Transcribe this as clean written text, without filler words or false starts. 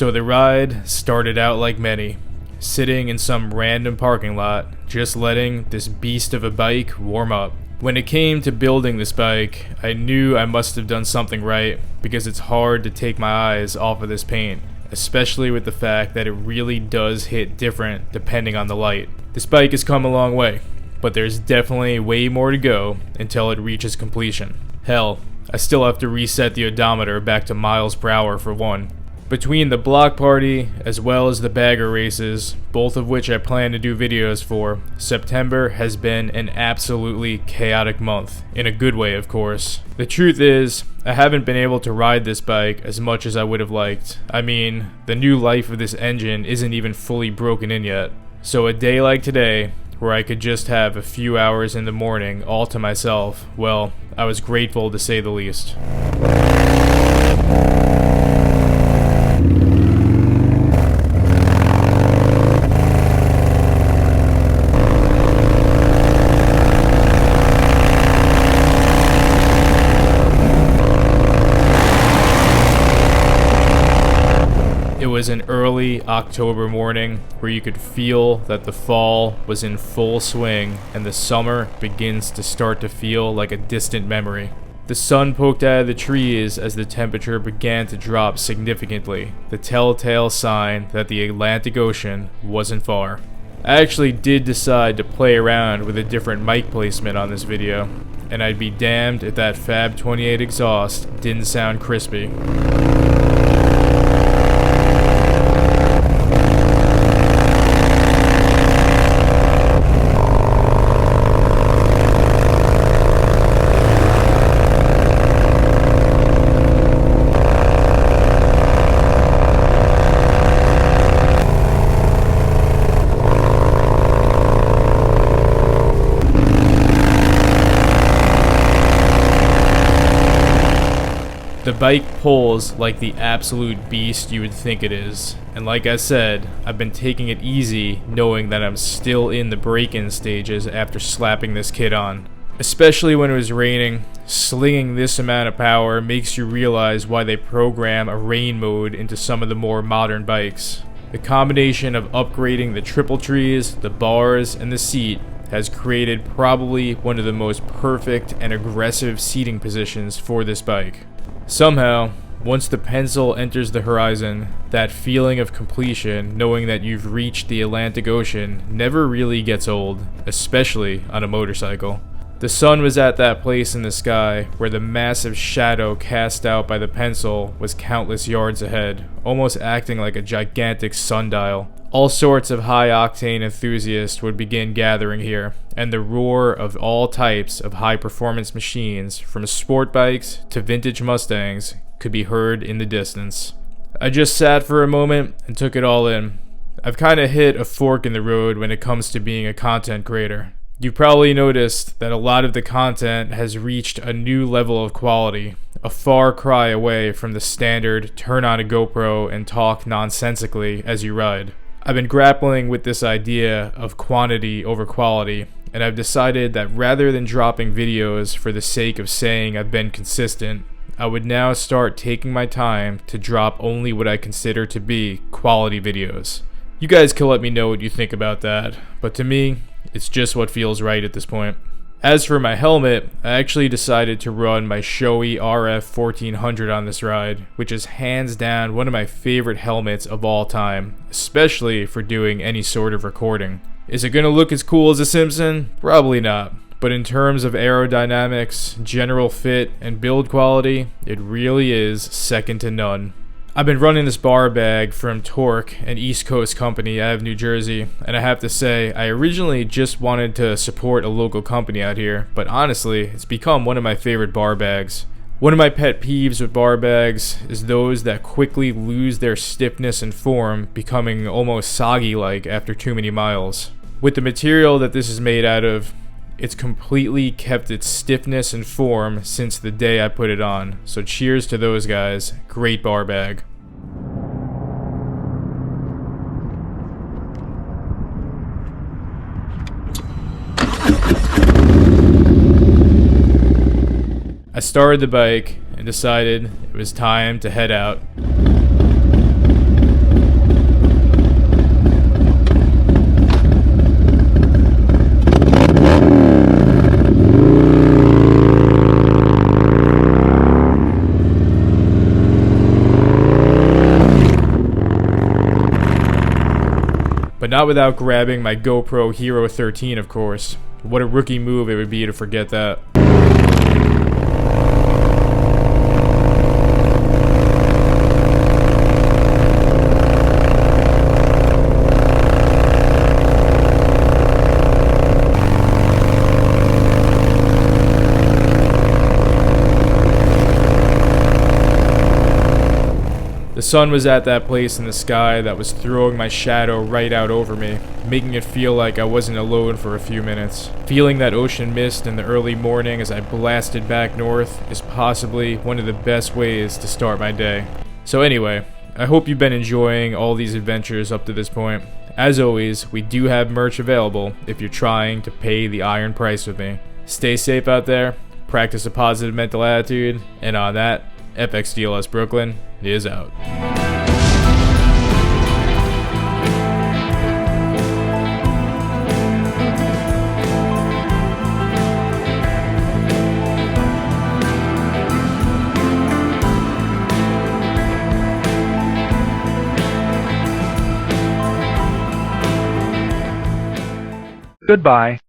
So the ride started out like many, sitting in some random parking lot, just letting this beast of a bike warm up. When it came to building this bike, I knew I must have done something right because it's hard to take my eyes off of this paint, especially with the fact that it really does hit different depending on the light. This bike has come a long way, but there's definitely way more to go until it reaches completion. Hell, I still have to reset the odometer back to miles per hour for one. Between the block party as well as the bagger races, both of which I plan to do videos for, September has been an absolutely chaotic month, in a good way of course. The truth is, I haven't been able to ride this bike as much as I would have liked. I mean, the new life of this engine isn't even fully broken in yet. So a day like today, where I could just have a few hours in the morning all to myself, well, I was grateful to say the least. It was an early October morning where you could feel that the fall was in full swing and the summer begins to start to feel like a distant memory. The sun poked out of the trees as the temperature began to drop significantly, the telltale sign that the Atlantic Ocean wasn't far. I actually did decide to play around with a different mic placement on this video, and I'd be damned if that Fab 28 exhaust didn't sound crispy. The bike pulls like the absolute beast you would think it is, and like I said, I've been taking it easy knowing that I'm still in the break-in stages after slapping this kit on. Especially when it was raining, slinging this amount of power makes you realize why they program a rain mode into some of the more modern bikes. The combination of upgrading the triple trees, the bars, and the seat has created probably one of the most perfect and aggressive seating positions for this bike. Somehow, once the pencil enters the horizon, that feeling of completion, knowing that you've reached the Atlantic Ocean, never really gets old, especially on a motorcycle. The sun was at that place in the sky where the massive shadow cast out by the pencil was countless yards ahead, almost acting like a gigantic sundial. All sorts of high-octane enthusiasts would begin gathering here, and the roar of all types of high-performance machines, from sport bikes to vintage Mustangs, could be heard in the distance. I just sat for a moment and took it all in. I've kind of hit a fork in the road when it comes to being a content creator. You've probably noticed that a lot of the content has reached a new level of quality, a far cry away from the standard turn on a GoPro and talk nonsensically as you ride. I've been grappling with this idea of quantity over quality, and I've decided that rather than dropping videos for the sake of saying I've been consistent, I would now start taking my time to drop only what I consider to be quality videos. You guys can let me know what you think about that, but to me, it's just what feels right at this point. As for my helmet, I actually decided to run my Shoei RF 1400 on this ride, which is hands down one of my favorite helmets of all time, especially for doing any sort of recording. Is it going to look as cool as a Simpson? Probably not, but in terms of aerodynamics, general fit, and build quality, it really is second to none. I've been running this bar bag from Torque, an East Coast company out of New Jersey, and I have to say, I originally just wanted to support a local company out here, but honestly, it's become one of my favorite bar bags. One of my pet peeves with bar bags is those that quickly lose their stiffness and form, becoming almost soggy-like after too many miles. With the material that this is made out of, it's completely kept its stiffness and form since the day I put it on, so cheers to those guys. Great bar bag. I started the bike and decided it was time to head out. not without grabbing my GoPro Hero 13, of course. What a rookie move it would be to forget that. The sun was at that place in the sky that was throwing my shadow right out over me, making it feel like I wasn't alone for a few minutes. Feeling that ocean mist in the early morning as I blasted back north is possibly one of the best ways to start my day. So anyway, I hope you've been enjoying all these adventures up to this point. As always, we do have merch available if you're trying to pay the iron price with me. Stay safe out there, practice a positive mental attitude, and on that, FXDLS Brooklyn is out. Goodbye.